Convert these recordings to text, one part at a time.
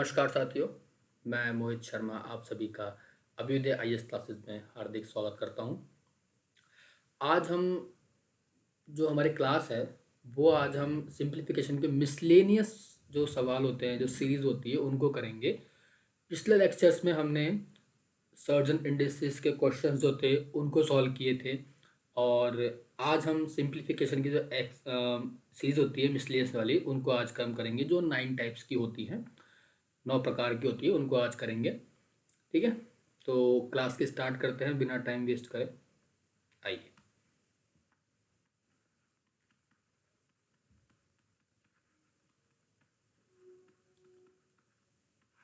नमस्कार साथियों, मैं मोहित शर्मा आप सभी का अभ्युदय आईएएस क्लासेस में हार्दिक स्वागत करता हूं। आज हम जो हमारी क्लास है वो आज हम सिंप्लीफिकेशन के मिसलेनियस जो सवाल होते हैं, जो सीरीज़ होती है, उनको करेंगे। पिछले लेक्चर्स में हमने सर्जन इंडिसेस के क्वेश्चंस जो थे उनको सॉल्व किए थे और आज हम सिंप्लीफिकेशन की जो सीरीज़ होती है मिसलेनियस वाली, उनको आज कम करेंगे, जो 9 टाइप्स की होती हैं, 9 प्रकार की होती है, उनको आज करेंगे। ठीक है, तो क्लास की स्टार्ट करते हैं बिना टाइम वेस्ट करे। आइए।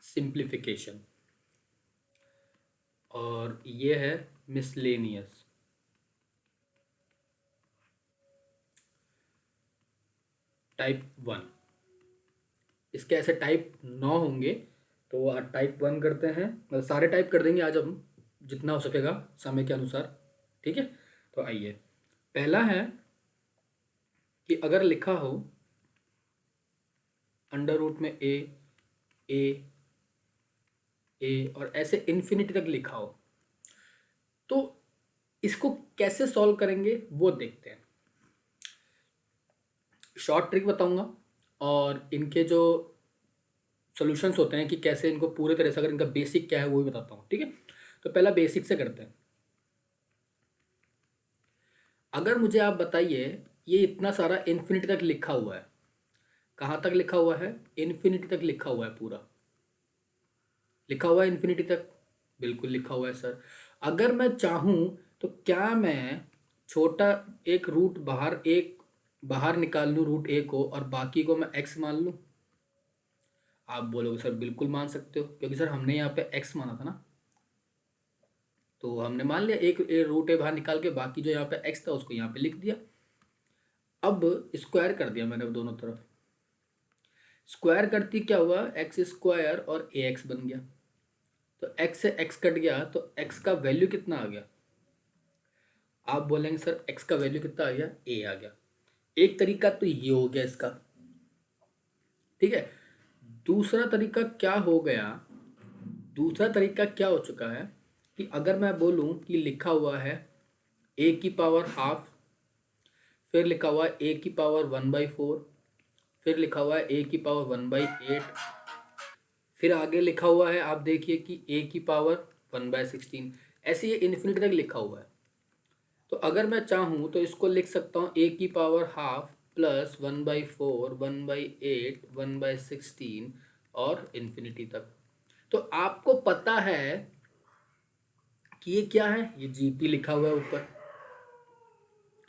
सिंप्लीफिकेशन और ये है मिसलेनियस। टाइप 1, इसके ऐसे टाइप 9 होंगे, तो आज टाइप 1 करते हैं। मतलब सारे टाइप कर देंगे आज हम, जितना हो सकेगा समय के अनुसार। ठीक है, तो आइए। पहला है कि अगर लिखा हो अंडर रूट में ए और ऐसे इन्फिनिटी तक लिखा हो, तो इसको कैसे सॉल्व करेंगे वो देखते हैं। शॉर्ट ट्रिक बताऊंगा और इनके जो सॉल्यूशंस होते हैं कि कैसे इनको पूरे तरह से, अगर इनका बेसिक क्या है वो भी बताता हूँ। ठीक है, तो पहला बेसिक से करते हैं। अगर मुझे आप बताइए, ये इतना सारा इन्फिनिटी तक लिखा हुआ है, कहाँ तक लिखा हुआ है? इन्फिनिटी तक लिखा हुआ है, पूरा लिखा हुआ है इन्फिनिटी तक, बिल्कुल लिखा हुआ है सर। अगर मैं चाहूँ तो क्या मैं छोटा एक रूट बाहर निकाल लूँ रूट ए को, और बाकी को मैं एक्स मान लूँ? आप बोलोगे सर बिल्कुल मान सकते हो, क्योंकि सर हमने यहाँ पे एक्स माना था ना, तो हमने मान लिया एक रूट ए बाहर निकाल के, बाकी जो यहाँ पे एक्स था उसको यहाँ पे लिख दिया। अब स्क्वायर कर दिया मैंने दोनों तरफ। स्क्वायर करती क्या हुआ? एक्स स्क्वायर और ए एक्स बन गया। तो एक्स से एक्स कट गया, तो एक्स का वैल्यू कितना आ गया? आप बोलेंगे सर एक्स का वैल्यू कितना आ गया? ए आ गया। एक तरीका तो ये हो गया इसका। ठीक है, दूसरा तरीका क्या हो गया? दूसरा तरीका क्या हो चुका है कि अगर मैं बोलूं कि लिखा हुआ है ए की पावर हाफ, फिर लिखा हुआ है ए की पावर 1/4, फिर लिखा हुआ है ए की पावर 1/8, फिर आगे लिखा हुआ है, आप देखिए कि ए की पावर 1/16, ऐसे ये इन्फिनिटी तक लिखा हुआ है। तो अगर मैं चाहूँ तो इसको लिख सकता हूँ ए की पावर हाफ प्लस 1/4, 1/8, 1/16 और इन्फिनिटी तक। तो आपको पता है कि ये क्या है? ये जीपी लिखा हुआ है, ऊपर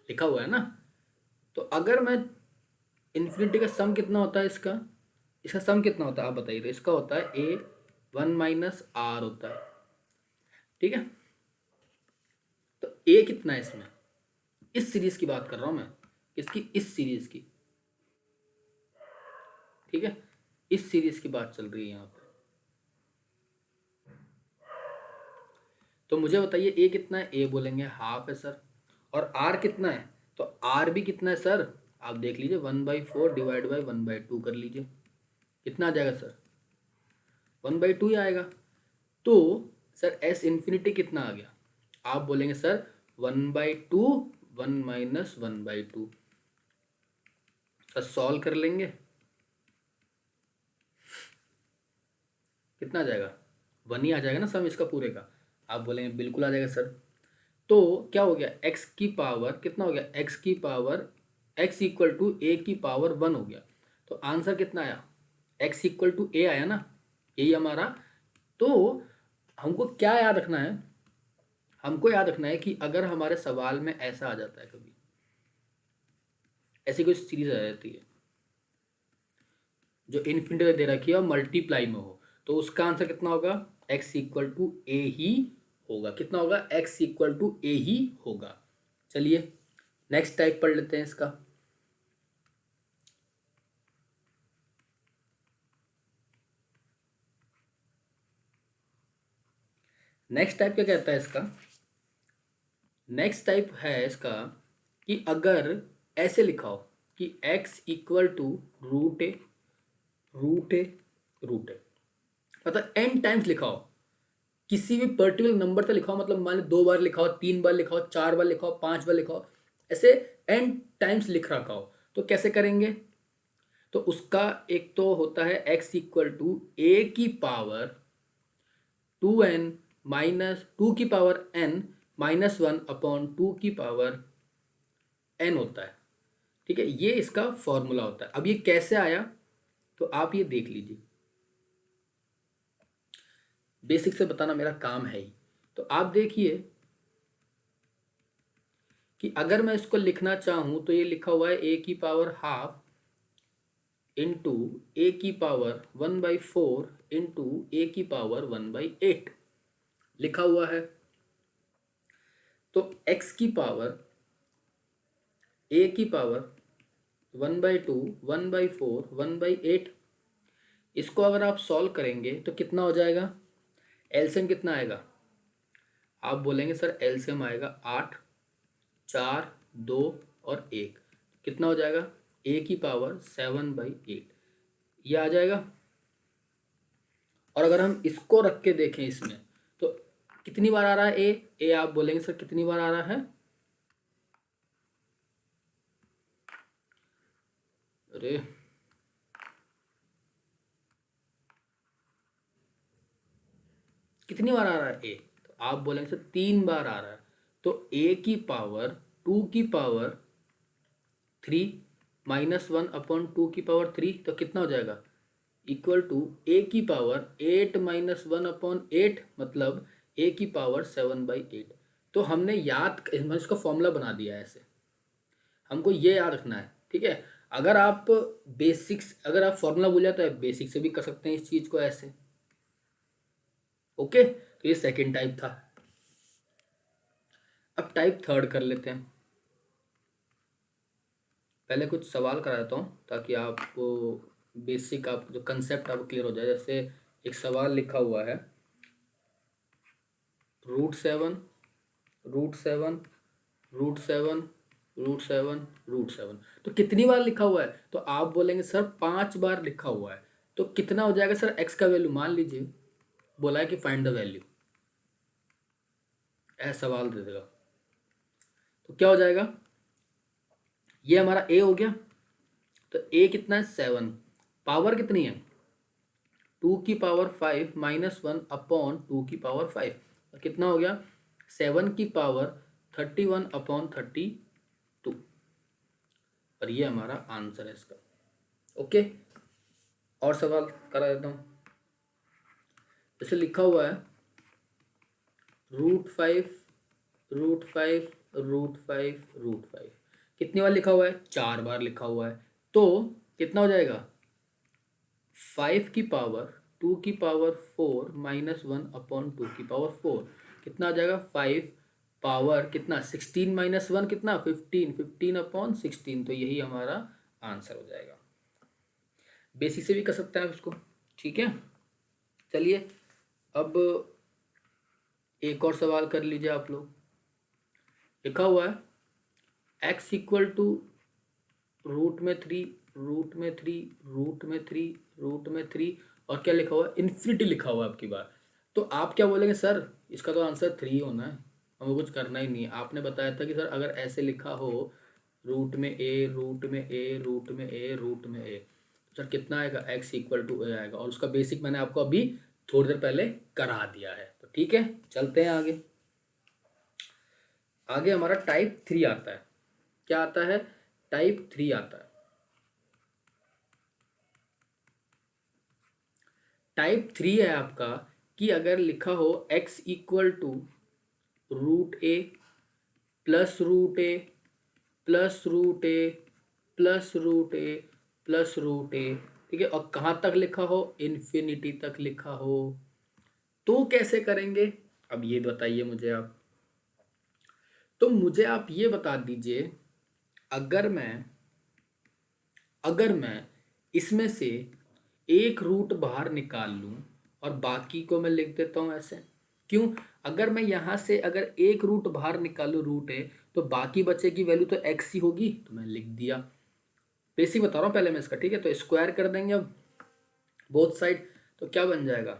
लिखा हुआ है ना। तो अगर मैं इन्फिनिटी का सम कितना होता है इसका? इसका सम कितना होता है आप बताइए। तो इसका होता है ए 1 - r होता है। ठीक है, तो ए कितना है इसमें? इस सीरीज की बात कर रहा हूं मैं, इसकी इस सीरीज की। ठीक है, इस सीरीज की बात चल रही है यहाँ पे। तो मुझे बताइए ए कितना है? ए बोलेंगे हाफ है सर। और आर कितना है? तो आर भी कितना है सर? आप देख लीजिए, 1/4 डिवाइड बाई 1/2 कर लीजिए, कितना आ जाएगा सर? 1/2 ही आएगा। तो सर एस इन्फिनिटी कितना आ गया? आप बोलेंगे सर 1/2, 1 - 1/2। सर सॉल्व कर लेंगे, कितना आ जाएगा? 1 ही आ जाएगा ना सम इसका पूरे का। आप बोलेंगे बिल्कुल आ जाएगा सर। तो क्या हो गया? एक्स की पावर कितना हो गया? एक्स की पावर एक्स इक्वल टू ए की पावर 1 हो गया। तो आंसर कितना आया? एक्स इक्वल टू ए आया ना, यही हमारा। तो हमको क्या याद रखना है? हमको याद रखना है कि अगर हमारे सवाल में ऐसा आ जाता है, कभी ऐसी कोई सीरीज आ जाती है जो इन्फिनिटी दे रखी है और मल्टीप्लाई में हो, तो उसका आंसर कितना होगा? एक्स इक्वल टू ए ही होगा। कितना होगा? एक्स इक्वल टू ए ही होगा। चलिए नेक्स्ट टाइप पढ़ लेते हैं इसका। नेक्स्ट टाइप क्या कहता है इसका? नेक्स्ट टाइप है इसका कि अगर ऐसे लिखा हो कि x equal to root a root a root a, मतलब n टाइम्स लिखा हो, किसी भी पर्टिकुलर नंबर तक लिखा हो, मतलब मान लो 2 बार लिखा हो, 3 बार लिखा हो, 4 बार लिखा हो, 5 बार लिखा हो, ऐसे n टाइम्स लिख रखा हो, तो कैसे करेंगे? तो उसका एक तो होता है x इक्वल टू ए की पावर 2n माइनस 2 की पावर n माइनस 1 अपॉन 2 की पावर n होता है। ठीक है, ये इसका फॉर्मूला होता है। अब ये कैसे आया तो आप ये देख लीजिए, बेसिक से बताना मेरा काम है ही। तो आप देखिए कि अगर मैं इसको लिखना चाहूं तो ये लिखा हुआ है ए की पावर हाफ इंटू ए की पावर 1/4 इंटू ए की पावर 1/8 लिखा हुआ है। तो x की पावर ए की पावर 1/2 1/4 1/8, इसको अगर आप सॉल्व करेंगे तो कितना हो जाएगा? एलसीएम कितना आएगा? आप बोलेंगे सर एलसीएम आएगा 8, 4, 2 और 1, कितना हो जाएगा? ए की पावर 7/8 ये आ जाएगा। और अगर हम इसको रख के देखें इसमें तो कितनी बार आ रहा है ए? आप बोलेंगे सर कितनी बार आ रहा है? अरे कितनी बार आ रहा है ए? तो आप बोलेंगे सर 3 बार आ रहा है। तो ए की पावर 2 की पावर 3 -1 अपॉन 2 की पावर 3, तो कितना हो जाएगा? इक्वल टू ए की पावर 8 -1 अपॉन 8, मतलब ए की पावर 7/8। तो हमने मैंने इसका फॉर्मूला बना दिया है ऐसे, हमको ये याद रखना है। ठीक है, अगर आप फॉर्मूला भूल जाते हैं बेसिक से भी कर सकते हैं इस चीज को ऐसे। ओके, तो ये सेकंड टाइप था। अब टाइप थर्ड कर लेते हैं। पहले कुछ सवाल करा देता हूँ ताकि आपको बेसिक आप जो कंसेप्ट आपको क्लियर हो जाए। जैसे एक सवाल लिखा हुआ है √7 √7 √7 √7 √7, तो कितनी बार लिखा हुआ है? तो आप बोलेंगे सर 5 बार लिखा हुआ है। तो कितना हो जाएगा सर? एक्स का वैल्यू मान लीजिए, बोला है कि फाइंड द वैल्यू, ऐसा सवाल दे देगा। तो क्या हो जाएगा? ये हमारा ए हो गया। तो ए कितना है? 7। पावर कितनी है? 2 की पावर 5 -1 अपॉन 2 की पावर 5, तो कितना हो गया? 7 की पावर 31 अपॉन 32, और ये हमारा आंसर है इसका। ओके, और सवाल करा देता हूँ। जैसे लिखा हुआ है √5 √5 √5 √5, कितनी बार लिखा हुआ है? 4 बार लिखा हुआ है। तो कितना हो जाएगा? 5 की पावर 2 की पावर 4 -1 अपॉन 2 की पावर 4, कितना आ जाएगा? 5 पावर कितना? 16 -1 कितना? 15, 15 अपॉन 16, तो यही हमारा आंसर हो जाएगा। बेसिक से भी कर सकते हैं आप इसको। ठीक है, चलिए अब एक और सवाल कर लीजिए आप लोग। लिखा हुआ है x इक्वल टू √3 √3 √3 √3, और क्या लिखा हुआ है? इन्फिनिटी लिखा हुआ है आपकी बार। तो आप क्या बोलेंगे सर इसका तो आंसर 3 होना है, हमें कुछ करना ही नहीं है। आपने बताया था कि सर अगर ऐसे लिखा हो रूट में ए रूट में ए रूट में ए रूट में ए, तो सर कितना आएगा? x इक्वल टू ए आएगा, और उसका बेसिक मैंने आपको अभी थोड़ी देर पहले करा दिया है। तो ठीक है, चलते हैं आगे। आगे हमारा टाइप 3 आता है। क्या आता है? टाइप 3 आता है। टाइप 3 है आपका कि अगर लिखा हो x equal to √a plus √a plus √a plus √a plus √a, ठीक है, और कहाँ तक लिखा हो? इन्फिनिटी तक लिखा हो, तो कैसे करेंगे? अब ये बताइए मुझे आप। तो मुझे आप ये बता दीजिए, अगर मैं इसमें से एक रूट बाहर निकाल लूं और बाकी को मैं लिख देता हूं ऐसे, क्यों? अगर मैं यहां से अगर एक रूट बाहर निकालूं रूट है, तो बाकी बचे की वैल्यू तो एक्स ही होगी, तो मैं लिख दिया। बेसिक बता रहा हूं पहले मैं इसका। ठीक है, तो स्क्वायर कर देंगे अब बोथ साइड, तो क्या बन जाएगा?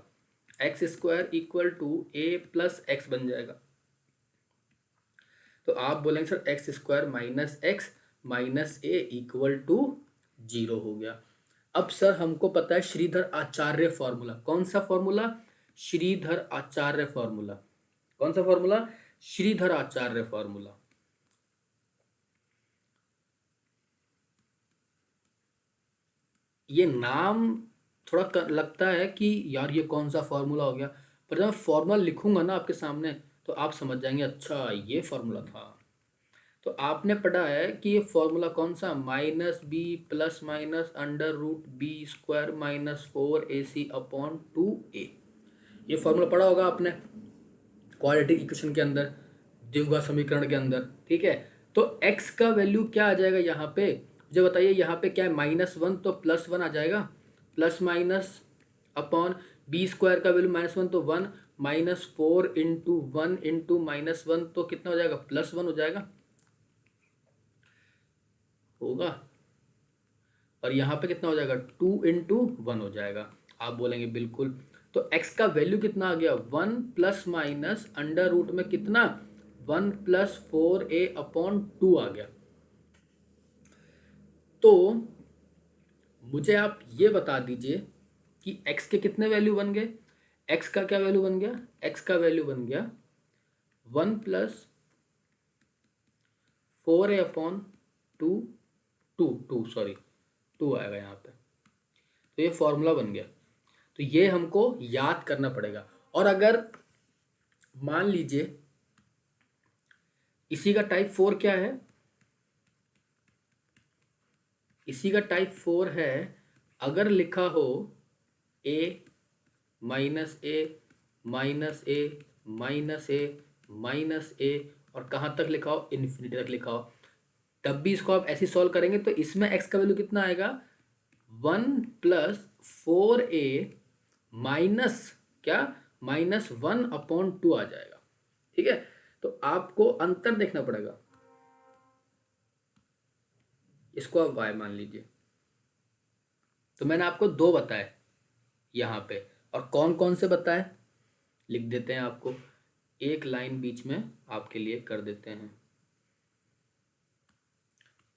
X square equal to a plus x बन जाएगा। तो आप बोलेंगे sir x square minus a equal to 0 हो गया। अब सर हमको पता है श्रीधर आचार्य फॉर्मूला। कौन सा फॉर्मूला? श्रीधर आचार्य फॉर्मूला। कौन सा फॉर्मूला? श्रीधर आचार्य फॉर्मूला। ये नाम थोड़ा लगता है कि यार ये कौन सा फॉर्मूला हो गया, पर जब मैं फॉर्मूला लिखूंगा ना आपके सामने तो आप समझ जाएंगे अच्छा ये फॉर्मूला था। तो आपने पढ़ा है कि ये फॉर्मूला कौन सा? Minus b plus minus under root b square minus 4ac/2a। ये फॉर्मूला पढ़ा होगा आपने क्वाड्रेटिक इक्वेशन के अंदर, द्विघात समीकरण के अंदर। ठीक है, तो x का वैल्यू क्या आ जाएगा यहाँ पे? मुझे बताइए, यहाँ पे क्या है? -1 तो +1 आ जाएगा, plus minus upon b square का वैल्यू -1 तो 1, -4 इंटू 1 इंटू -1 तो कितना हो जाएगा? +1 हो जाएगा, होगा। और यहाँ पे कितना हो जाएगा? 2 इंटू 1 हो जाएगा। आप बोलेंगे बिल्कुल। तो x का वैल्यू कितना आ गया? 1 प्लस माइनस अंडर रूट में कितना? 1 प्लस 4a/2 आ गया। तो मुझे आप ये बता दीजिए कि x के कितने वैल्यू बन गए? x का क्या वैल्यू बन गया? x का वैल्यू बन गया 1 प्लस 4a/2, 2 सॉरी 2 आएगा यहाँ पे। तो ये फॉर्मूला बन गया। तो ये हमको याद करना पड़ेगा। और अगर मान लीजिए इसी का टाइप 4 क्या है? इसी का टाइप 4 है, अगर लिखा हो a minus a minus a minus a minus a और कहाँ तक लिखा हो? इन्फिनिटी तक लिखा हो, तब भी इसको आप ऐसे सॉल्व करेंगे तो इसमें x का वैल्यू कितना आएगा? 1 प्लस 4a माइनस क्या? -1/2 आ जाएगा। ठीक है, तो आपको अंतर देखना पड़ेगा। इसको आप y मान लीजिए। तो मैंने आपको 2 बताए यहाँ पे, और कौन कौन से बताए लिख देते हैं, आपको एक लाइन बीच में आपके लिए कर देते हैं।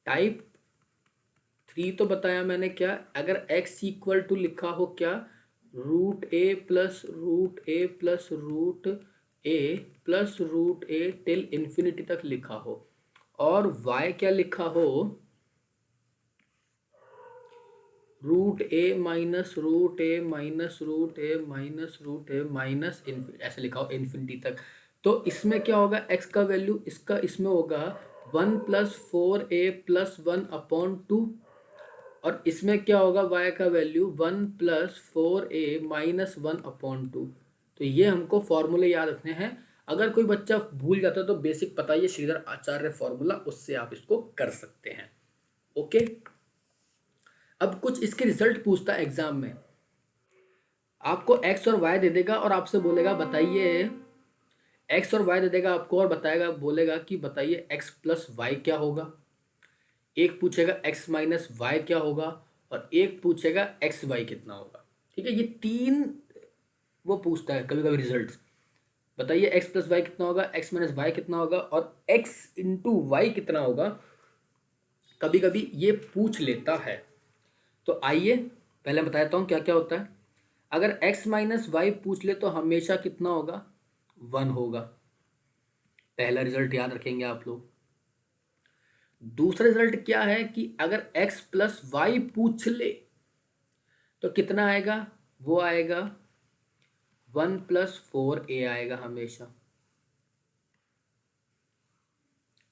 टाइप 3 तो बताया मैंने क्या? अगर x इक्वल टू लिखा हो क्या? √a plus √a plus √a plus √a till infinity तक लिखा हो, और y क्या लिखा हो? √a minus √a minus √a minus √a minus ऐसे लिखा हो इन्फिनिटी तक। तो इसमें क्या होगा? x का वैल्यू इसका इसमें होगा 1 प्लस 4a प्लस 1/2, और इसमें क्या होगा? y का वैल्यू 1 प्लस 4a माइनस 1/2। तो ये हमको फॉर्मूले याद रखने हैं। अगर कोई बच्चा भूल जाता है तो बेसिक पता है श्रीधर आचार्य फॉर्मूला, उससे आप इसको कर सकते हैं। ओके, अब कुछ इसके रिजल्ट पूछता है एग्जाम में। आपको x और y दे देगा और आपसे बोलेगा बताइए, x और y दे देगा आपको और बताएगा, बोलेगा कि बताइए x प्लस वाई क्या होगा। एक पूछेगा x माइनस वाई क्या होगा, और एक पूछेगा एक्स वाई कितना होगा। ठीक है, ये 3 वो पूछता है कभी कभी रिजल्ट्स। बताइए x प्लस वाई कितना होगा, x माइनस वाई कितना होगा, और x इंटू वाई कितना होगा। कभी कभी ये पूछ लेता है। तो आइए पहले बताता हूँ क्या क्या होता है। अगर x माइनस वाई पूछ ले तो हमेशा कितना होगा? 1 होगा। पहला रिजल्ट याद रखेंगे आप लोग। दूसरा रिजल्ट क्या है कि अगर x प्लस वाई पूछ ले तो कितना आएगा? वो आएगा 1 प्लस 4a आएगा हमेशा।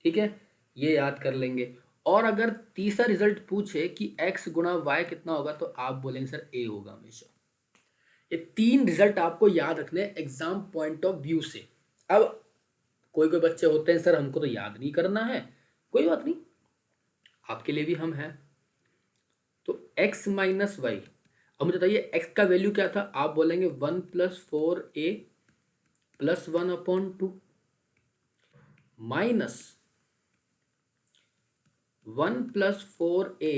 ठीक है, ये याद कर लेंगे। और अगर तीसरा रिजल्ट पूछे कि x गुणा वाई कितना होगा तो आप बोलेंगे सर a होगा हमेशा। ये 3 रिजल्ट आपको याद रखने एग्जाम पॉइंट ऑफ व्यू से। अब कोई कोई बच्चे होते हैं सर हमको तो याद नहीं करना है, कोई बात नहीं, आपके लिए भी हम हैं। तो x माइनस वाई, अब मुझे बताइए x का वैल्यू क्या था? आप बोलेंगे 1 plus 4a plus 1/2 minus 1 plus 4a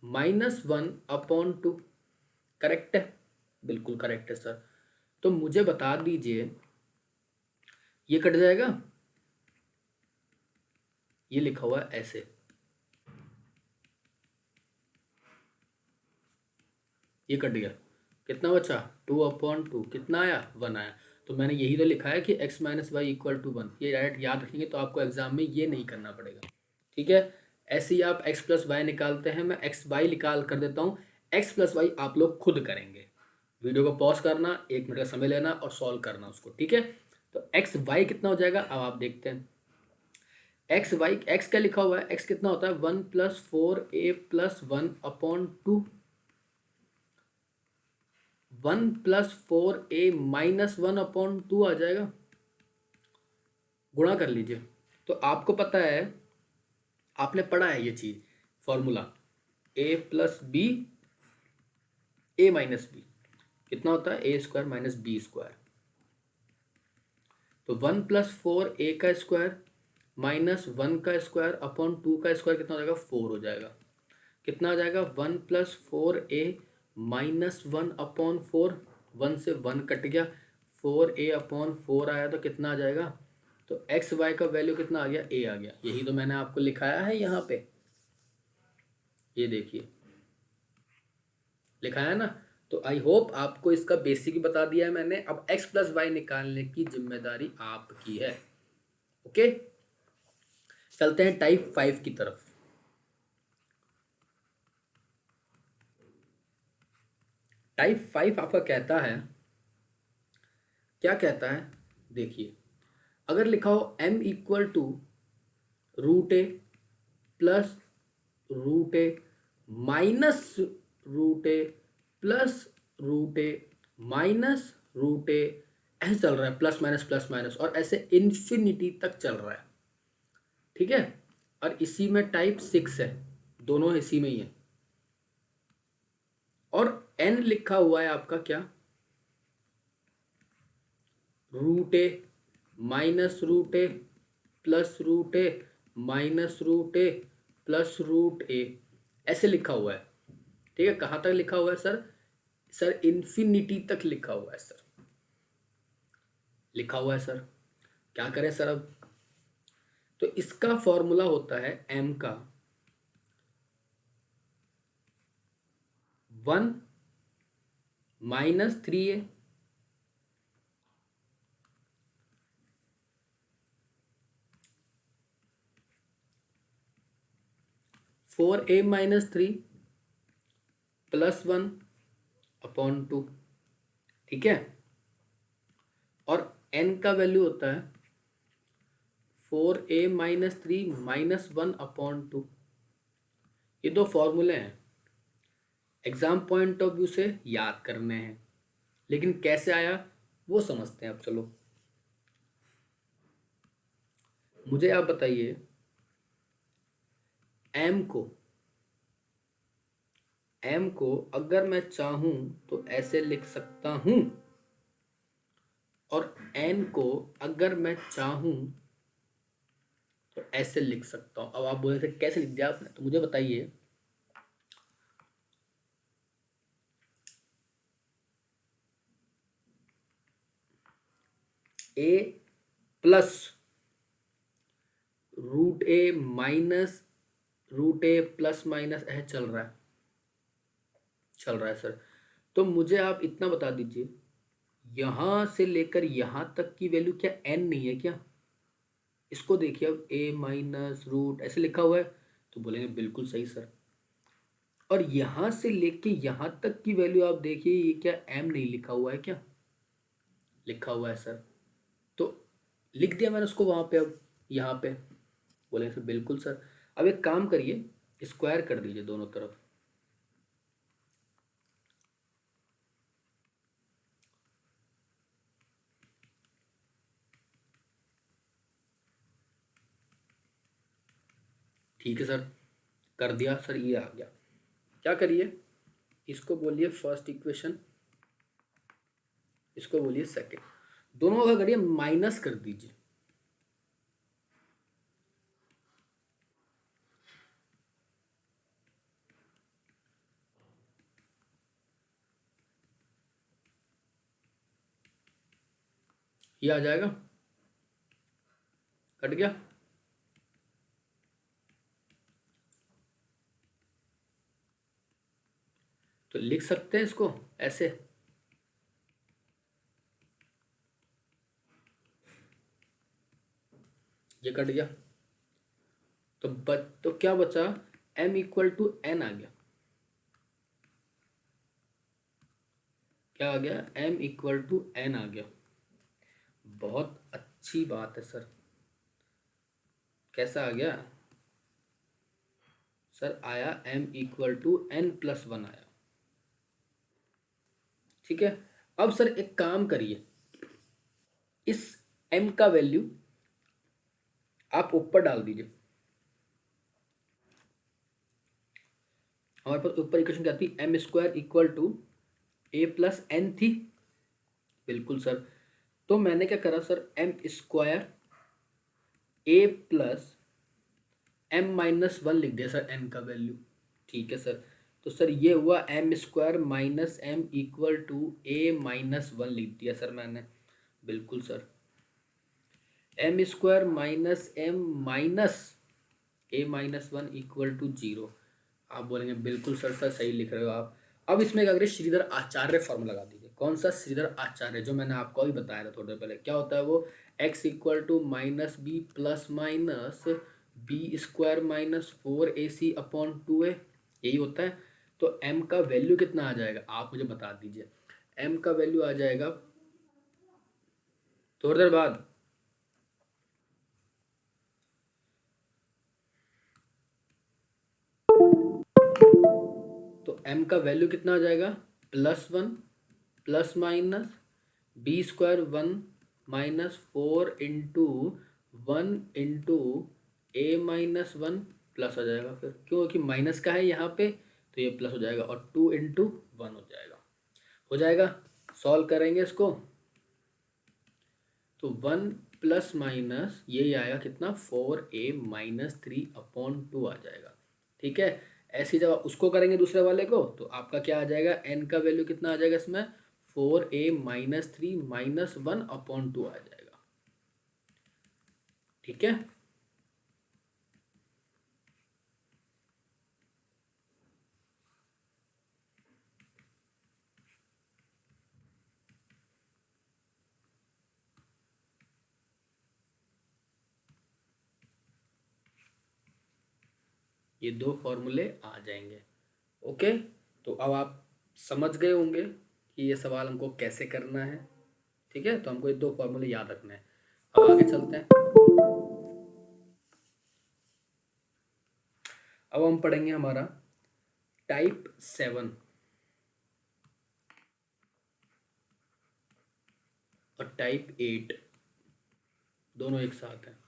minus 1/2। Correct है? बिल्कुल करेक्ट है सर। तो मुझे बता दीजिए, ये कट जाएगा, ये लिखा हुआ है ऐसे, ये कट गया, कितना बचा 2/2, कितना आया 1 आया। तो मैंने यही तो लिखा है कि x minus y equal to 1, ये डायरेक्ट याद रखेंगे तो आपको एग्जाम में ये नहीं करना पड़ेगा। ठीक है, ऐसे ही आप x प्लस वाई निकालते हैं, मैं एक्स वाई निकाल कर देता हूँ, x प्लस वाई आप लोग खुद करेंगे। वीडियो को पॉज करना, 1 मिनट का समय लेना और सॉल्व करना उसको। ठीक है, तो एक्स वाई कितना हो जाएगा अब आप देखते हैं। एक्स वाई, एक्स क्या लिखा हुआ है, एक्स कितना होता है 1+4a+1/2, 1+4a-1/2 आ जाएगा, गुणा कर लीजिए। तो आपको पता है, आपने पढ़ा है ये चीज, फॉर्मूला a+b a-b कितना होता है a² - b²। तो 1+4a² -1² कितना हो जाएगा 4 हो जाएगा। कितना आ जाएगा 1+4a-1/4, 1 से 1 कट गया, 4a/4 आया तो कितना आ जाएगा, तो एक्स वाई का वैल्यू कितना आ गया a आ गया। यही तो मैंने आपको लिखाया है यहाँ पे, ये देखिए लिखा है ना। तो आई होप आपको इसका बेसिक बता दिया है मैंने। अब x प्लस वाई निकालने की जिम्मेदारी आपकी है। ओके, चलते हैं टाइप 5 की तरफ। टाइप 5 आपका कहता है, क्या कहता है देखिए, अगर लिखा हो m equal to √a plus √a minus √a plus √a minus √a, ऐसे चल रहा है, प्लस माइनस और ऐसे इन्फिनिटी तक चल रहा है। ठीक है, और इसी में टाइप 6 है, दोनों इसी में ही है। और n लिखा हुआ है आपका क्या, √a minus √a plus √a minus √a plus √a, ऐसे लिखा हुआ है। ठीक है, कहाँ तक लिखा हुआ है सर, सर इन्फिनिटी तक लिखा हुआ है सर, लिखा हुआ है सर। क्या करें सर अब, तो इसका फॉर्मूला होता है m का 1 -3a4a-3 +1/2। ठीक है, और n का वैल्यू होता है 4a-3 -1/2। ये दो फॉर्मूले हैं, एग्जाम पॉइंट ऑफ व्यू से याद करने हैं, लेकिन कैसे आया वो समझते हैं अब। चलो मुझे आप बताइए, m को अगर मैं चाहूं तो ऐसे लिख सकता हूं, और n को अगर मैं चाहूं तो ऐसे लिख सकता हूं। अब आप बोले थे कैसे लिख दिया आपने, तो मुझे बताइए, a plus √a minus √a plus minus ऐसे चल रहा है सर। तो मुझे आप इतना बता दीजिए, यहां से लेकर यहां तक की वैल्यू क्या n नहीं है क्या, इसको देखिए, अब a माइनस रूट ऐसे लिखा हुआ है, तो बोलेंगे बिल्कुल सही सर। और यहां से लेके यहां तक की वैल्यू आप देखिए, ये क्या m नहीं लिखा हुआ है क्या, लिखा हुआ है सर। तो लिख दिया मैंने उसको वहां पे, अब यहाँ पे बोलेंगे सर बिल्कुल सर। अब एक काम करिए, स्क्वायर कर दीजिए दोनों तरफ, ठीक है सर, कर दिया सर, ये आ गया। क्या करिए, इसको बोलिए फर्स्ट इक्वेशन, इसको बोलिए सेकंड, दोनों का करिए माइनस कर दीजिए। ये आ जाएगा, कट गया। तो लिख सकते हैं इसको ऐसे, ये कट गया। तो क्या बचा, m इक्वल टू n आ गया। क्या आ गया, m इक्वल टू n आ गया। बहुत अच्छी बात है सर। कैसा आ गया सर, आया m equal to n plus 1 आया। ठीक है, अब सर एक काम करिए, इस m का वैल्यू आप ऊपर डाल दीजिए। हमारे पास ऊपर इक्वेशन क्या थी, m square equal to a plus n थी। बिल्कुल सर, तो मैंने क्या करा sir, m square a plus m minus 1 लिख दिया सर एन का वैल्यू। ठीक है सर, तो सर ये हुआ m square minus m equal to a minus 1 लिख दिया सर मैंने। बिल्कुल sir, m square minus m minus a minus 1 equal to 0। आप बोलेंगे बिल्कुल सर, सर सही लिख रहे हो आप। अब इसमें क्या करिए, श्रीधर आचार्य फॉर्मूला लगा दीजिए। कौन सा, श्रीधर आचार्य, जो मैंने आपको अभी बताया था थोड़ी देर पहले। क्या होता है वो, x equal to minus b plus minus b square minus 4ac upon 2a, यही होता है। तो m का वैल्यू कितना आ जाएगा, आप मुझे बता दीजिए। m का वैल्यू आ जाएगा थोड़ी देर बाद, तो m का वैल्यू कितना आ जाएगा, +1 plus minus b square 1 minus 4 into 1 into a minus 1 plus आ जाएगा फिर, क्योंकि माइनस का है यहाँ पे, तो ये प्लस हो जाएगा, और 2 इंटू 1 हो जाएगा। हो जाएगा, सॉल्व करेंगे इसको, तो 1 प्लस माइनस ये आएगा कितना, 4a माइनस 3 अपॉन 2 आ जाएगा। ठीक है, ऐसी जब आप उसको करेंगे दूसरे वाले को, तो आपका क्या आ जाएगा, n का वैल्यू कितना आ जाएगा इसमें, 4a माइनस 3 माइनस 1 अपॉन 2 आ जाएगा। ठीक है, ये दो फॉर्मूले आ जाएंगे। ओके, तो अब आप समझ गए होंगे कि ये सवाल हमको कैसे करना है। ठीक है, तो हमको ये दो फॉर्मूले याद रखने हैं। अब आगे चलते हैं। अब हम पढ़ेंगे हमारा टाइप 7 और टाइप 8, दोनों एक साथ हैं।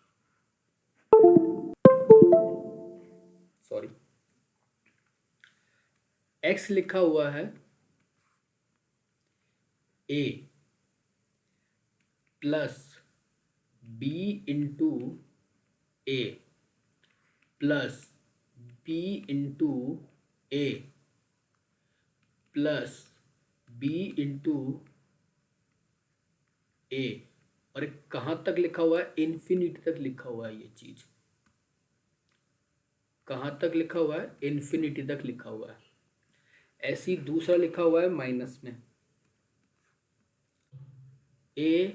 सॉरी, x लिखा हुआ है a plus b into a plus b into a plus b into a, और कहाँ तक लिखा हुआ है, इन्फिनिटी तक लिखा हुआ है। ये चीज कहाँ तक लिखा हुआ है, इन्फिनिटी तक लिखा हुआ है। ऐसी दूसरा लिखा हुआ है माइनस में, a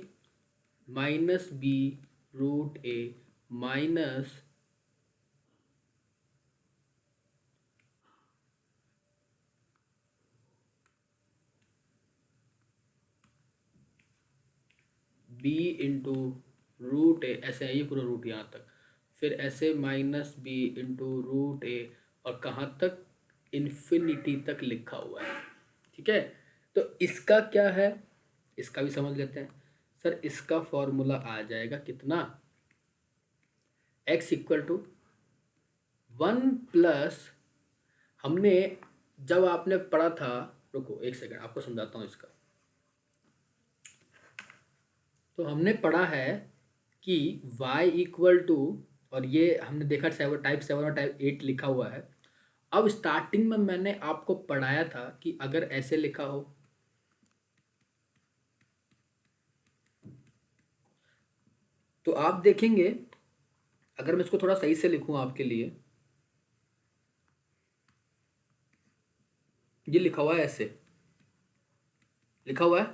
minus b root a minus b into root a, ऐसे है ये पूरा रूट यहाँ तक, फिर ऐसे minus b into root a, और कहाँ तक, इन्फिनिटी तक लिखा हुआ है। ठीक है, तो इसका क्या है, इसका भी समझ लेते हैं। सर इसका फॉर्मूला आ जाएगा कितना, x इक्वल टू 1 प्लस, हमने जब आपने पढ़ा था, रुको एक सेकंड आपको समझाता हूँ इसका। तो हमने पढ़ा है कि y इक्वल टू, और ये हमने देखा टाइप 7 और टाइप 8 लिखा हुआ है। अब स्टार्टिंग में मैंने आपको पढ़ाया था कि अगर ऐसे लिखा हो, तो आप देखेंगे, अगर मैं इसको थोड़ा सही से लिखूं आपके लिए, ये लिखा हुआ है ऐसे, लिखा हुआ है,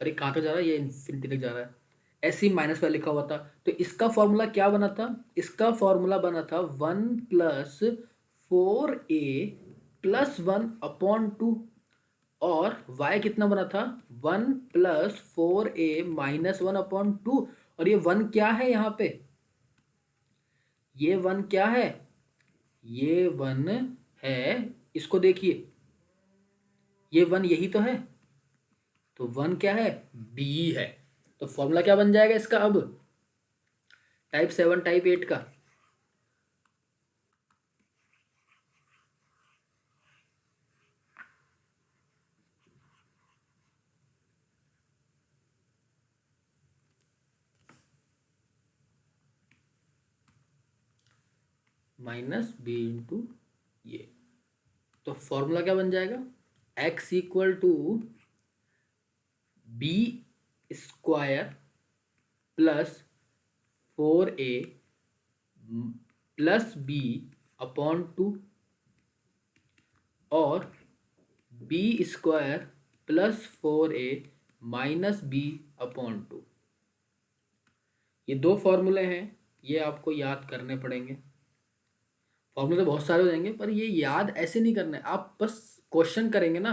अरे कहाँ तक जा रहा है, ये इन्फिनिटी तक जा रहा है, ऐसे ही माइनस वाला लिखा हुआ था। तो इसका फॉर्मूला क्या बना था, इसका फॉर्मूला बना था 1 + 4a+1/2, और y कितना बना था, 1 + 4a-1/2। और ये 1 क्या है यहाँ पे, ये 1 क्या है, ये 1 है, इसको देखिए, ये 1 यही तो है, तो 1 क्या है, b है। तो फॉर्मूला क्या बन जाएगा इसका अब, टाइप 7 टाइप 8 का, -b ये। तो फॉर्मूला क्या बन जाएगा, x = b² + 4a+b/2, और b² + 4a-b/2। ये दो फॉर्मूले हैं, ये आपको याद करने पड़ेंगे। फॉर्मूले तो बहुत सारे हो जाएंगे, पर ये याद ऐसे नहीं करना है, आप बस क्वेश्चन करेंगे ना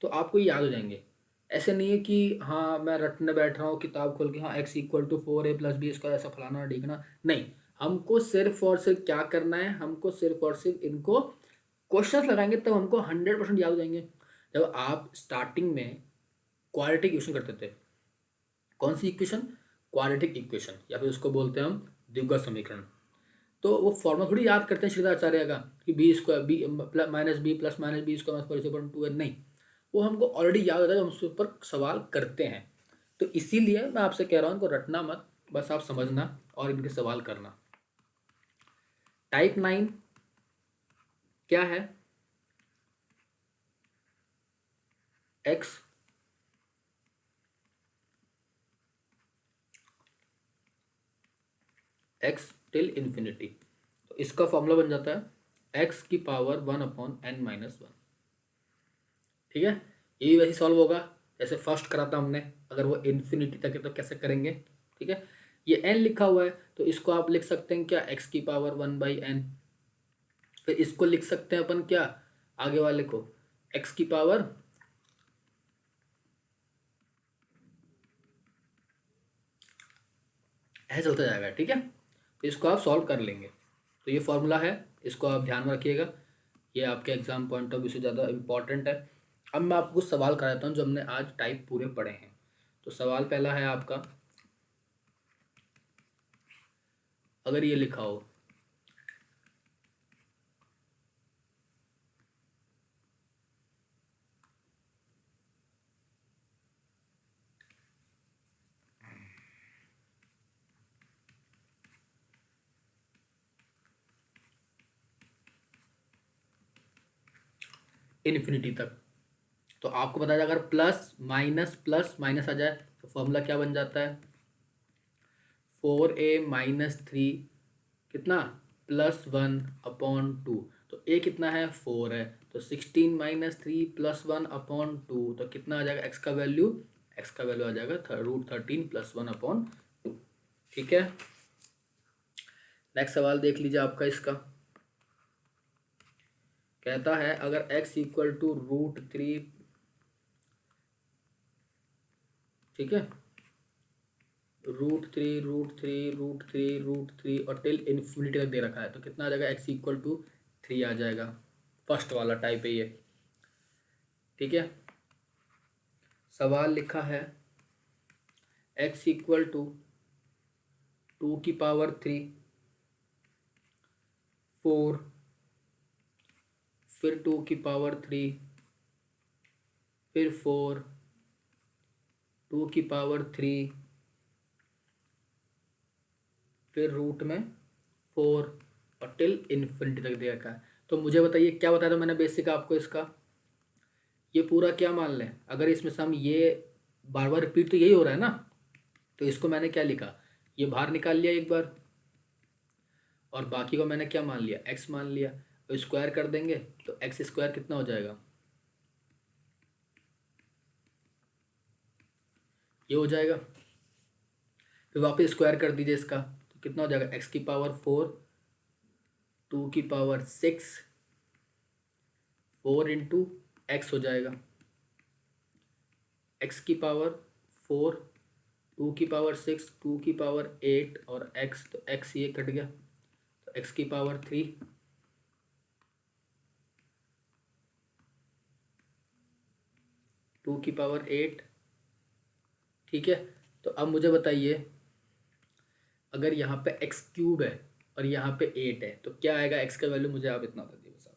तो आपको ये याद हो जाएंगे। ऐसे नहीं है कि हाँ मैं रटने बैठ रहा हूँ किताब खोल के, हाँ x = 4a+b² ऐसा फलाना ढीकना, नहीं। हमको सिर्फ और सिर्फ क्या करना है, हमको सिर्फ और सिर्फ इनको क्वेश्चंस लगाएंगे तब हमको 100% याद हो जाएंगे। जब आप स्टार्टिंग में क्वाड्रेटिक इक्वेशन करते थे, कौन सी इक्वेशन, क्वाड्रेटिक इक्वेशन, या फिर उसको बोलते हैं हम द्विघात समीकरण, तो वो फॉर्मूला थोड़ी याद करते हैं श्रीधराचार्य का कि b² b -b + -b²/2 है, नहीं, वो हमको ऑलरेडी याद होता है जब हम उसके ऊपर सवाल करते हैं। तो इसीलिए मैं आपसे कह रहा हूँ इनको रटना मत, बस आप समझना और इनके सवाल करना। टाइप 9 क्या है, x टिल इन्फिनिटी। तो इसका फॉर्मूला बन जाता है x⁻1/n-1। ठीक है, ये भी वैसे सॉल्व होगा जैसे फर्स्ट करा था हमने, अगर वो इन्फिनिटी तक है तो कैसे करेंगे। ठीक है, ये n लिखा हुआ है तो इसको आप लिख सकते हैं क्या, x⁻1/n। फिर इसको लिख सकते हैं अपन क्या, आगे वाले को x⁻, ऐसे चलता जाएगा। ठीक है, तो इसको आप सॉल्व कर लेंगे। तो ये फॉर्मूला है, इसको आप ध्यान में रखिएगा, ये आपके एग्जाम पॉइंट ऑफ व्यू से ज़्यादा इंपॉर्टेंट है। अब मैं आपको कुछ सवाल कराता हूँ जो हमने आज टाइप पूरे पढ़े हैं। तो सवाल पहला है आपका, अगर ये लिखा हो इन्फिनिटी तक, तो आपको पता है अगर प्लस माइनस आ जाए तो फॉर्मूला क्या बन जाता है, 4a-3 कितना +1/2। तो a कितना है, 4 है, तो 16-3 +1/2, तो कितना आ जाएगा, x का वैल्यू आ जाएगा √13 +1/2। ठीक है, नेक्स्ट सवाल देख लीजिए आपका, इसका कहता है अगर x = √3, ठीक है, √3 और टिल इन्फिनिटी तक दे रखा है, तो कितना आ जाएगा, x = 3 आ जाएगा। फर्स्ट वाला टाइप है ये। ठीक है, सवाल लिखा है x = 2⁻3 4, फिर 2⁻3, फिर 4, 2⁻3, फिर रूट में 4 और टिल इन्फिनिटी तक दे रखा है। तो मुझे बताइए क्या बताया था मैंने बेसिक आपको इसका, ये पूरा क्या मान लें, अगर इसमें से हम ये बार बार रिपीट तो यही हो रहा है ना, तो इसको मैंने क्या लिखा, ये बाहर निकाल लिया एक बार, और बाकी को मैंने क्या मान लिया, x मान लिया। तो स्क्वायर कर देंगे तो एक्स स्क्वायर कितना हो जाएगा, ये हो जाएगा। फिर वापस स्क्वायर कर दीजिए इसका, तो कितना हो जाएगा, x की पावर 4, 2 की पावर 6, 4 इंटू एक्स हो जाएगा, x की पावर 4, 2 की पावर 6, 2 की पावर 8 और x, तो x ये कट गया, तो x की पावर 3, 2 की पावर 8। ठीक है, तो अब मुझे बताइए, अगर यहाँ पे एक्स क्यूब है और यहाँ पे 8 है तो क्या आएगा एक्स का वैल्यू, मुझे आप इतना बता दीजिए बस।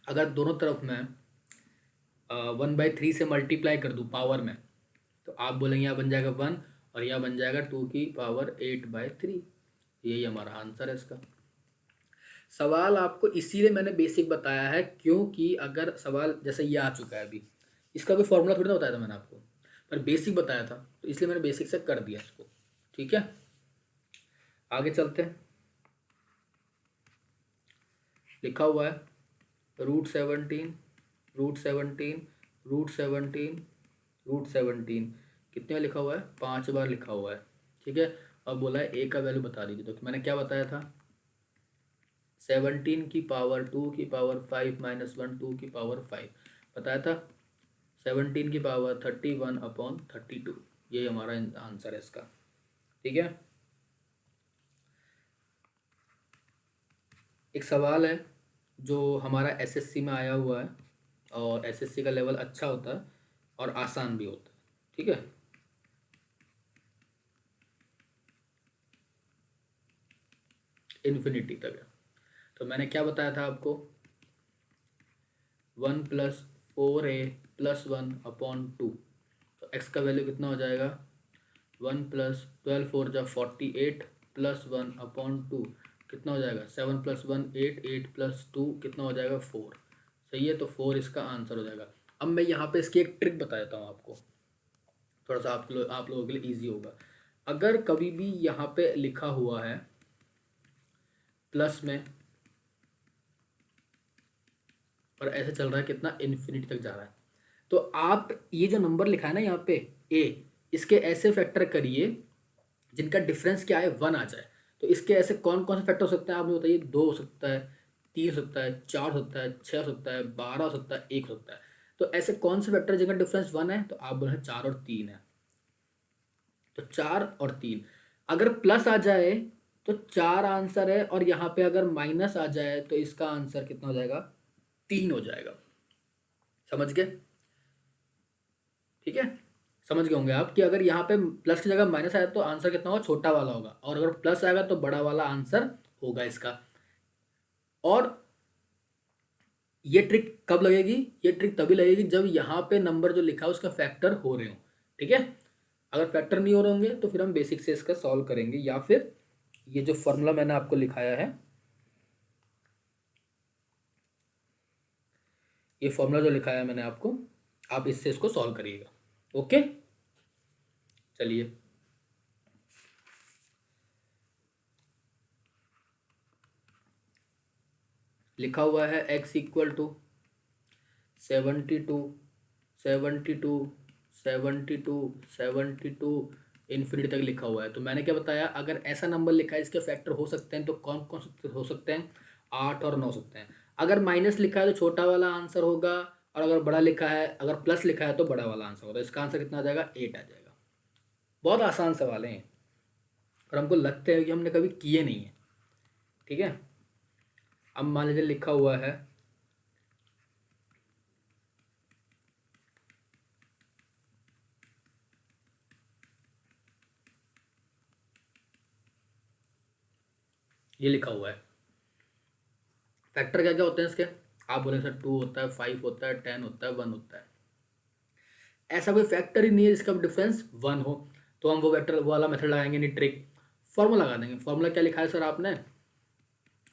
अगर दोनों तरफ मैं 1/3 से मल्टीप्लाई कर दूँ पावर में, तो आप बोलेंगे यहाँ बन जाएगा 1 और यहाँ बन जाएगा 2 की पावर 8/3। यही हमारा आंसर है इसका। सवाल आपको इसीलिए मैंने बेसिक बताया है, क्योंकि अगर सवाल जैसे ये आ चुका है अभी, इसका कोई फॉर्मूला थोड़ी ना बताया था मैंने आपको, पर बेसिक बताया था, तो इसलिए मैंने बेसिक से कर दिया इसको। ठीक है, आगे चलते हैं। लिखा हुआ है √17, √17, √17, √17, कितने बार लिखा हुआ है, 5 बार लिखा हुआ है। ठीक है, अब बोला है ए का वैल्यू बता दीजिए, तो मैंने क्या बताया था, 17 की पावर 2 की पावर 5 - 1 2 की पावर 5 बताया था, 17 की पावर 31/32, ये हमारा आंसर है इसका। ठीक है, एक सवाल है जो हमारा एसएससी में आया हुआ है, और एसएससी का लेवल अच्छा होता है और आसान भी होता है। ठीक है, इन्फिनिटी तक है। तो मैंने क्या बताया था आपको, 1 + 4a + 1/2, तो x का वैल्यू कितना हो जाएगा, 1 + 12 4 = 48 + 1/2 कितना हो जाएगा, 7 + 1 8, 8 + 2 कितना हो जाएगा, 4। सही है, तो 4 इसका आंसर हो जाएगा। अब मैं यहाँ पे इसकी एक ट्रिक बता देता हूँ आपको, थोड़ा सा आप लोगों के लिए ईजी होगा। अगर कभी भी यहाँ पे लिखा हुआ है प्लस में, और ऐसे चल रहा है कितना, इन्फिनिटी तक जा रहा है, तो आप ये जो नंबर लिखा है ना यहाँ पे ए, इसके ऐसे फैक्टर करिए जिनका डिफरेंस क्या है, 1 आ जाए। तो इसके ऐसे कौन कौन से फैक्टर हो सकते हैं आप मुझे बताइए, 2 हो सकता है, 3 हो सकता है, 4 हो सकता है, 6 हो सकता है, 12 हो सकता है, 1 हो सकता है। तो ऐसे कौन से फैक्टर जिनका डिफरेंस 1 है, तो आप बोले 4 और 3 है। तो 4 और 3, अगर प्लस आ जाए तो 4 आंसर है, और यहाँ पे अगर माइनस आ जाए तो इसका आंसर कितना हो जाएगा, 3 हो जाएगा। समझ गए? ठीक है, समझ गए होंगे आप कि अगर यहाँ पे प्लस की जगह माइनस आया तो आंसर कितना होगा, छोटा वाला होगा, और अगर प्लस आएगा तो बड़ा वाला आंसर होगा इसका। और ये ट्रिक कब लगेगी, ये ट्रिक तभी लगेगी जब यहाँ पे नंबर जो लिखा है उसका फैक्टर हो रहे हो। ठीक है, अगर फैक्टर नहीं हो रहे होंगे तो फिर हम बेसिक से इसका सॉल्व करेंगे, या फिर ये जो फॉर्मूला मैंने आपको लिखाया है, ये फॉर्मूला जो लिखाया है मैंने आपको, आप इससे इसको सॉल्व करिएगा। ओके, चलिए लिखा हुआ है x = 72, 72, 72, 72 इन्फिनिटी तक लिखा हुआ है। तो मैंने क्या बताया, अगर ऐसा नंबर लिखा है इसके फैक्टर हो सकते हैं, तो कौन कौन से हो सकते हैं, 8 और 9 सकते हैं। अगर माइनस लिखा है तो छोटा वाला आंसर होगा, और अगर बड़ा लिखा है, अगर प्लस लिखा है तो बड़ा वाला आंसर होगा। तो इसका आंसर कितना आ जाएगा, 8 आ जाएगा। बहुत आसान सवाल है, और हमको लगता है कि हमने कभी किए नहीं है। ठीक है, अब मान लीजिए लिखा हुआ है ये लिखा हुआ है, फैक्टर क्या क्या होते हैं इसके, आप बोले सर 2 होता है, 5 होता है, 10 होता है, 1 होता है। ऐसा कोई फैक्टर ही नहीं है जिसका डिफरेंस 1 हो, तो हम वो वेक्टर वाला मेथड लगाएंगे नहीं, ट्रिक फॉर्मूला लगा देंगे। फॉर्मूला क्या लिखा है सर आपने,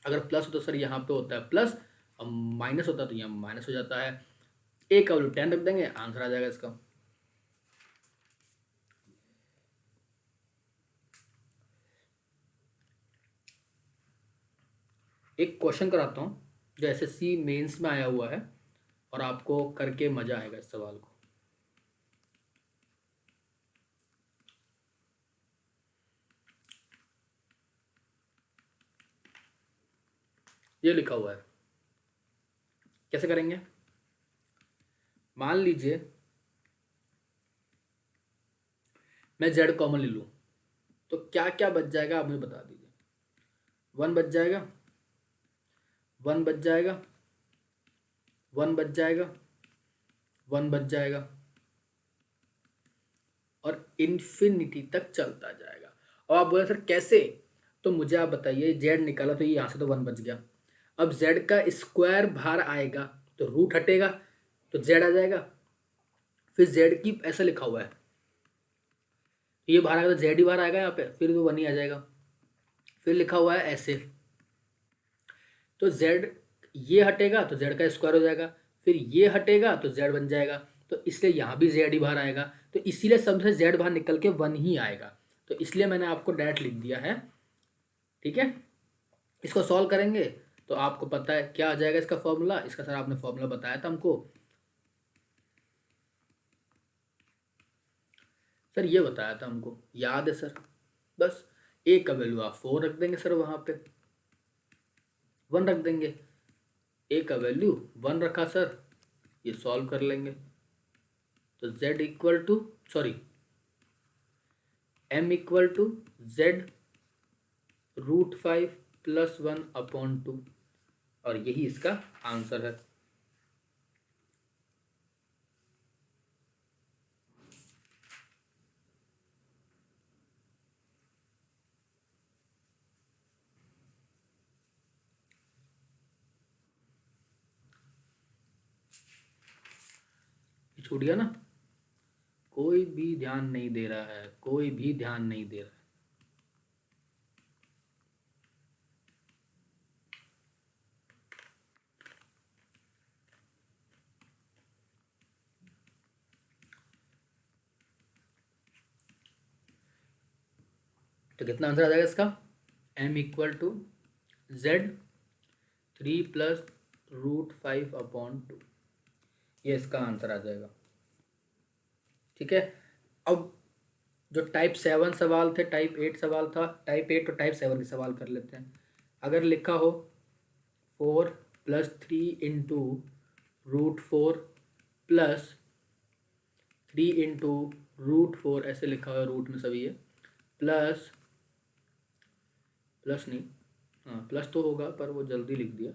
अगर प्लस हो तो सर यहाँ पे होता है प्लस, और माइनस होता है तो यहाँ माइनस हो जाता है। ए का वैल्यू 10 रख देंगे, आंसर आ जाएगा इसका। एक क्वेश्चन कराता हूँ जो एसएससी मेंस में आया हुआ है और आपको करके मजा आएगा इस सवाल को। ये लिखा हुआ है, कैसे करेंगे? मान लीजिए मैं z कॉमन ले लूँ तो क्या क्या बच जाएगा आप मुझे बता दीजिए। 1 बच जाएगा, 1 बच जाएगा, 1 बच जाएगा, 1 बच जाएगा और इन्फिनिटी तक चलता जाएगा। और आप बोले सर कैसे, तो मुझे आप बताइए, z निकाला तो ये यहाँ से तो 1 बच गया। अब z का स्क्वायर बाहर आएगा तो रूट हटेगा तो z आ जाएगा। फिर z की ऐसा लिखा हुआ है, ये बाहर आएगा तो z ही बाहर आएगा यहाँ पे, फिर तो 1 ही आ जाएगा। फिर लिखा हुआ है ऐसे, तो z ये हटेगा तो z का स्क्वायर हो जाएगा, फिर ये हटेगा तो z बन जाएगा, तो इसलिए यहाँ भी z ही बाहर आएगा, तो इसीलिए सबसे z बाहर निकल के 1 ही आएगा। तो इसलिए मैंने आपको डायरेक्ट लिख दिया है, ठीक है। इसको सॉल्व करेंगे तो आपको पता है क्या आ जाएगा इसका फॉर्मूला। इसका सर आपने फॉर्मूला बताया था हमको, सर ये बताया था हमको, याद है सर। बस ए का वैल्यू आप 4 रख देंगे सर, वहाँ पे 1 रख देंगे। ए का वैल्यू 1 रखा सर, ये सॉल्व कर लेंगे तो z equal to sorry m equal to z √5 + 1/2 और यही इसका आंसर है। छूट गया ना, कोई भी ध्यान नहीं दे रहा है, कोई भी ध्यान नहीं दे रहा है। तो कितना आंसर आ जाएगा इसका? m इक्वल टू z 3 + √5/2, ये इसका आंसर आ जाएगा, ठीक है। अब जो टाइप 7 सवाल थे, टाइप 8 सवाल था, टाइप 8 और टाइप 7 के सवाल कर लेते हैं। अगर लिखा हो 4 + 3 × √4 + 3 × √4, ऐसे लिखा हुआ है रूट में सभी है, प्लस नहीं, हाँ प्लस तो होगा पर वो जल्दी लिख दिया,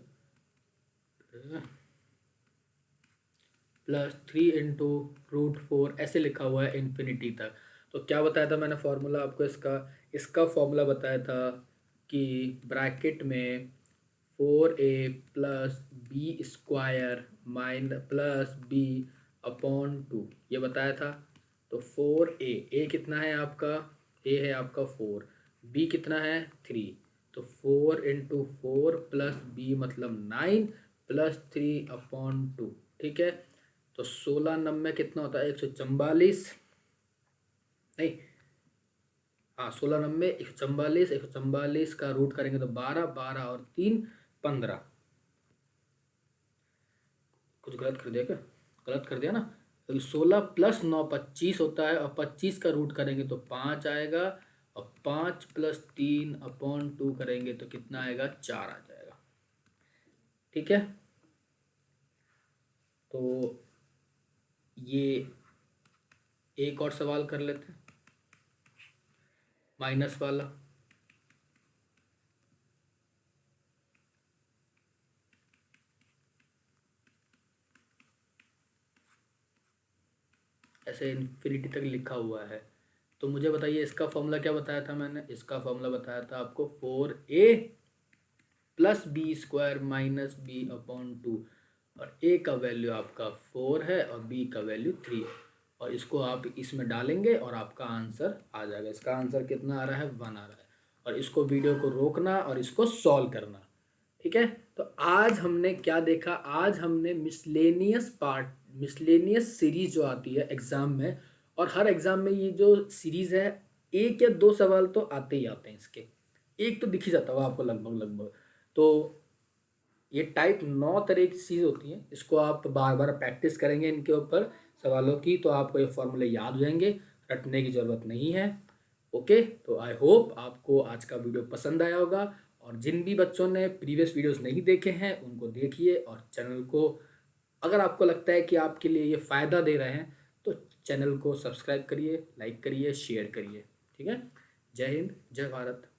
+3 × √4 ऐसे लिखा हुआ है इन्फिनिटी तक। तो क्या बताया था मैंने फॉर्मूला आपको इसका फॉर्मूला बताया था कि ब्रैकेट में 4a + b² +b/2 ये बताया था। तो 4a कितना है आपका, a है आपका 4, b कितना है 3, तो 4 × 4 + b मतलब 9 + 3/2, ठीक है। तो 16 9 कितना होता है 144, नहीं हाँ 16 9 144, 144 का रूट करेंगे तो 12, 12 और 3 15। कुछ गलत कर दिया क्या? गलत कर दिया ना, तो 16 + 9 25 होता है और 25 का रूट करेंगे तो 5 आएगा और 5 + 3/2 करेंगे तो कितना आएगा 4 आ जाएगा, ठीक है। तो ये एक और सवाल कर लेते हैं, माइनस वाला। ऐसे इन्फिनिटी तक लिखा हुआ है, तो मुझे बताइए इसका फॉर्मूला क्या बताया था मैंने? इसका फॉर्मूला बताया था आपको 4a + b² - b/2 और a का वैल्यू आपका 4 है और b का वैल्यू 3 है, और इसको आप इसमें डालेंगे और आपका आंसर आ जाएगा। इसका आंसर कितना आ रहा है 1 आ रहा है, और इसको वीडियो को रोकना और इसको सॉल्व करना, ठीक है। तो आज हमने क्या देखा, आज हमने मिसलेनियस पार्ट मिसलेनियस सीरीज जो आती है एग्ज़ाम में, और हर एग्ज़ाम में ये जो सीरीज़ है, एक या दो सवाल तो आते ही आते हैं इसके, एक तो दिख ही जाता होगा आपको लगभग लगभग। तो ये टाइप 9 तरह की चीज़ होती हैं, इसको आप बार बार प्रैक्टिस करेंगे इनके ऊपर सवालों की, तो आपको ये फॉर्मूले याद हो जाएंगे, रटने की ज़रूरत नहीं है। ओके, तो आई होप आपको आज का वीडियो पसंद आया होगा, और जिन भी बच्चों ने प्रीवियस वीडियोस नहीं देखे हैं उनको देखिए, और चैनल को अगर आपको लगता है कि आपके लिए ये फ़ायदा दे रहे हैं तो चैनल को सब्सक्राइब करिए, लाइक करिए, शेयर करिए। ठीक है, जय हिंद, जय भारत।